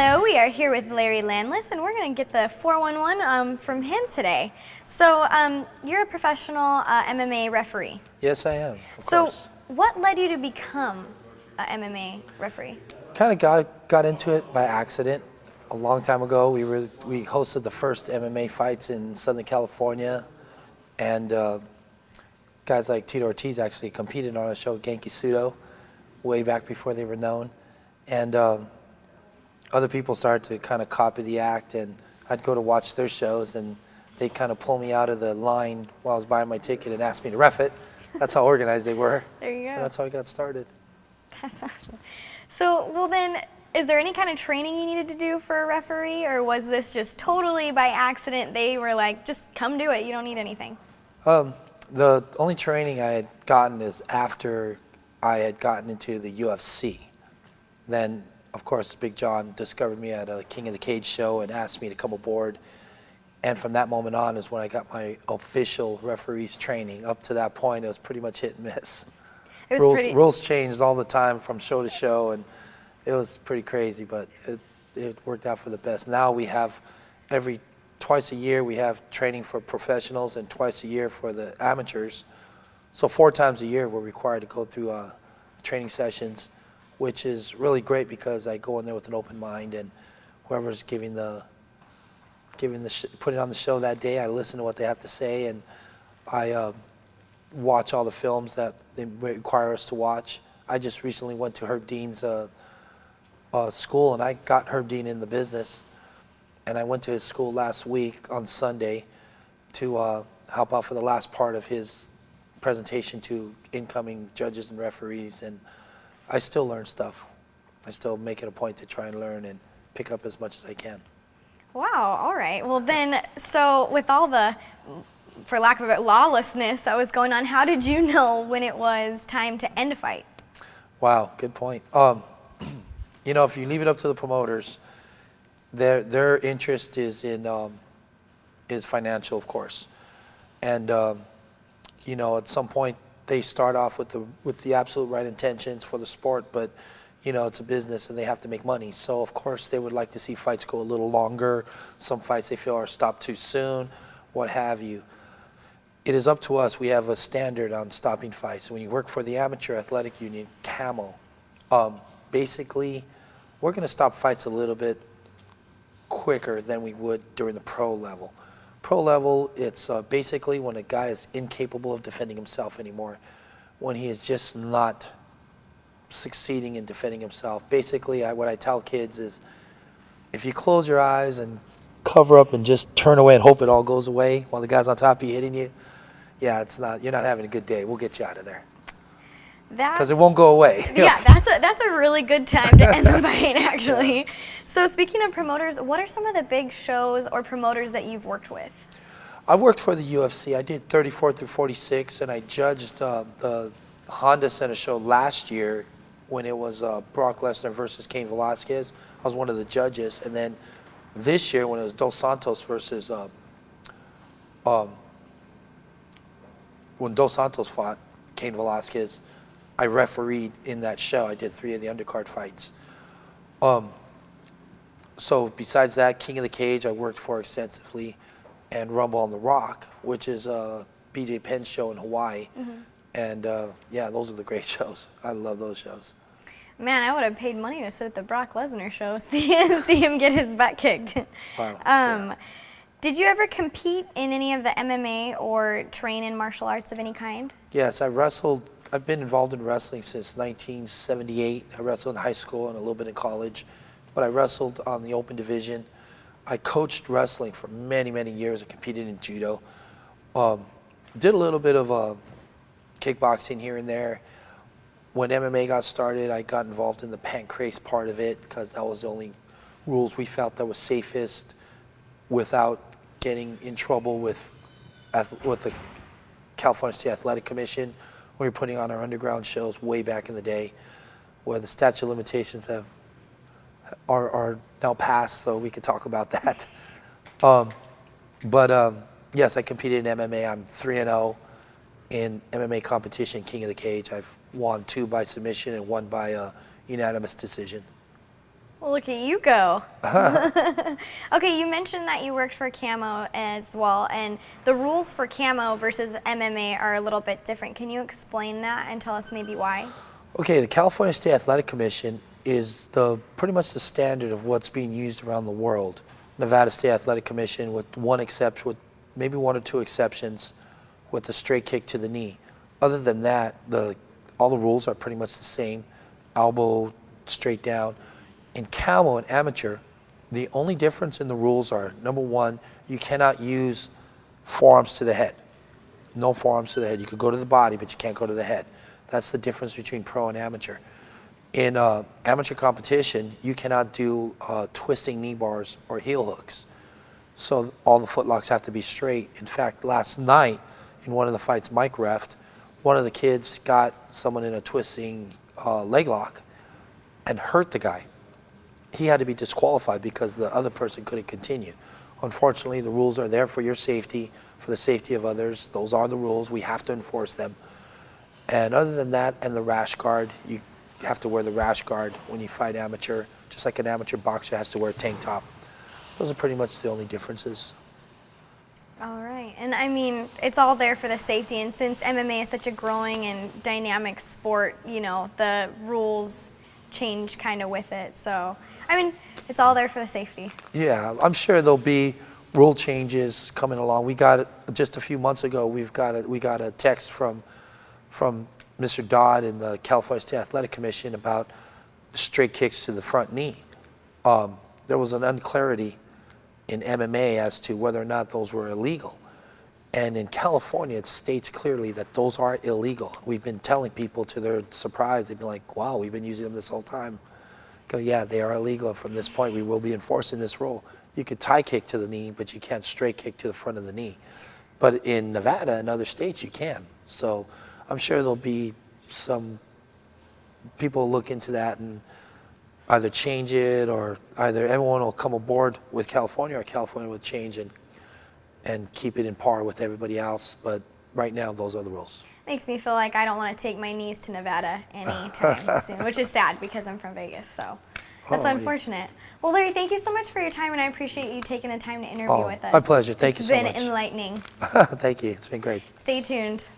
Hello, we are here with Larry Landless, and we're going to get the 411 from him today. So, you're a professional MMA referee. Yes, I am, of course. What led you to become an MMA referee? Kind of got into it by accident. A long time ago, we hosted the first MMA fights in Southern California, and guys like Tito Ortiz actually competed on a show, Genki Sudo, way back before they were known. And other people started to kind of copy the act, and I'd go to watch their shows, and they'd kind of pull me out of the line while I was buying my ticket and ask me to ref it. That's how organized they were. There you go. And that's how I got started. That's awesome. So, well then, is there any kind of training you needed to do for a referee, or was this just totally by accident? They were like, just come do it, you don't need anything? The only training I had gotten is after I had gotten into the UFC. Then, of course, Big John discovered me at a King of the Cage show and asked me to come aboard. And from that moment on is when I got my official referee's training. Up to that point, it was pretty much hit and miss. Rules changed all the time from show to show, and it was pretty crazy, but it worked out for the best. Now we have twice a year we have training for professionals and twice a year for the amateurs. So 4 times a year we're required to go through training sessions, which is really great because I go in there with an open mind, and whoever's putting on the show that day, I listen to what they have to say, and I watch all the films that they require us to watch. I just recently went to Herb Dean's school, and I got Herb Dean in the business, and I went to his school last week on Sunday to help out for the last part of his presentation to incoming judges and referees, and I still learn stuff. I still make it a point to try and learn and pick up as much as I can. Wow, all right. Well then, so with all the, for lack of a lawlessness that was going on, how did you know when it was time to end a fight? Wow, good point. You know, if you leave it up to the promoters, their interest is financial, of course, and you know, at some point they start off with the absolute right intentions for the sport, but you know, it's a business and they have to make money. So of course they would like to see fights go a little longer. Some fights they feel are stopped too soon, what have you. It is up to us. We have a standard on stopping fights. When you work for the Amateur Athletic Union, Camo, basically we're going to stop fights a little bit quicker than we would during the pro level. Pro level, it's basically when a guy is incapable of defending himself anymore, when he is just not succeeding in defending himself. Basically, what I tell kids is, if you close your eyes and cover up and just turn away and hope it all goes away while the guy's on top of you hitting you, yeah, you're not having a good day. We'll get you out of there. Because it won't go away. Yeah, that's a really good time to end the fight, actually. Yeah. So speaking of promoters, what are some of the big shows or promoters that you've worked with? I've worked for the UFC. I did 34 through 46, and I judged the Honda Center show last year when it was Brock Lesnar versus Cain Velasquez. I was one of the judges. And then this year when it was Dos Santos versus, when Dos Santos fought Cain Velasquez, I refereed in that show. I did 3 of the undercard fights. So besides that, King of the Cage I worked for extensively, and Rumble on the Rock, which is a BJ Penn show in Hawaii. Mm-hmm. And yeah, those are the great shows. I love those shows. Man, I would have paid money to sit at the Brock Lesnar show, see him get his butt kicked. Wow. Yeah. Did you ever compete in any of the MMA or train in martial arts of any kind? Yes, I wrestled. I've been involved in wrestling since 1978. I wrestled in high school and a little bit in college, but I wrestled on the open division. I coached wrestling for many, many years. I competed in judo. Did a little bit of kickboxing here and there. When MMA got started, I got involved in the pancrase part of it because that was the only rules we felt that was safest without getting in trouble with the California State Athletic Commission. We were putting on our underground shows way back in the day, where the statute of limitations are now passed, so we could talk about that. Yes, I competed in MMA. I'm 3-0 in MMA competition, King of the Cage. I've won 2 by submission and 1 by unanimous decision. Well, look at you go. Okay, you mentioned that you worked for Camo as well, and the rules for Camo versus MMA are a little bit different. Can you explain that and tell us maybe why? Okay, the California State Athletic Commission is pretty much the standard of what's being used around the world. Nevada State Athletic Commission, with one exception, with maybe one or two exceptions, with the straight kick to the knee. Other than that, all the rules are pretty much the same. Elbow straight down. In Camo and amateur, the only difference in the rules are, number one, you cannot use forearms to the head. No forearms to the head. You could go to the body, but you can't go to the head. That's the difference between pro and amateur. In amateur competition, you cannot do twisting knee bars or heel hooks. So all the footlocks have to be straight. In fact, last night, in one of the fights Mike refed, one of the kids got someone in a twisting leg lock and hurt the guy. He had to be disqualified because the other person couldn't continue. Unfortunately, the rules are there for your safety, for the safety of others. Those are the rules. We have to enforce them. And other than that, and the rash guard, you have to wear the rash guard when you fight amateur, just like an amateur boxer has to wear a tank top. Those are pretty much the only differences. All right, and I mean, it's all there for the safety, and since MMA is such a growing and dynamic sport, you know, the rules change kind of with it. So, I mean, it's all there for the safety. Yeah, I'm sure there'll be rule changes coming along. We got it just a few months ago. We got a text from Mr. Dodd in the California State Athletic Commission about straight kicks to the front knee. There was an unclarity in MMA as to whether or not those were illegal. And in California, it states clearly that those are illegal. We've been telling people, to their surprise, they've been like, wow, we've been using them this whole time. Go, yeah, they are illegal. From this point, we will be enforcing this rule. You could tie kick to the knee, but you can't straight kick to the front of the knee. But in Nevada and other states, you can. So I'm sure there'll be some people look into that and either change it, or either everyone will come aboard with California, or California will change and keep it in par with everybody else. But right now, those are the rules. Makes me feel like I don't want to take my niece to Nevada anytime soon, which is sad because I'm from Vegas, so that's unfortunate. Well, Larry, thank you so much for your time, and I appreciate you taking the time to interview with us. My pleasure. Thank you so much. It's been enlightening. Thank you. It's been great. Stay tuned.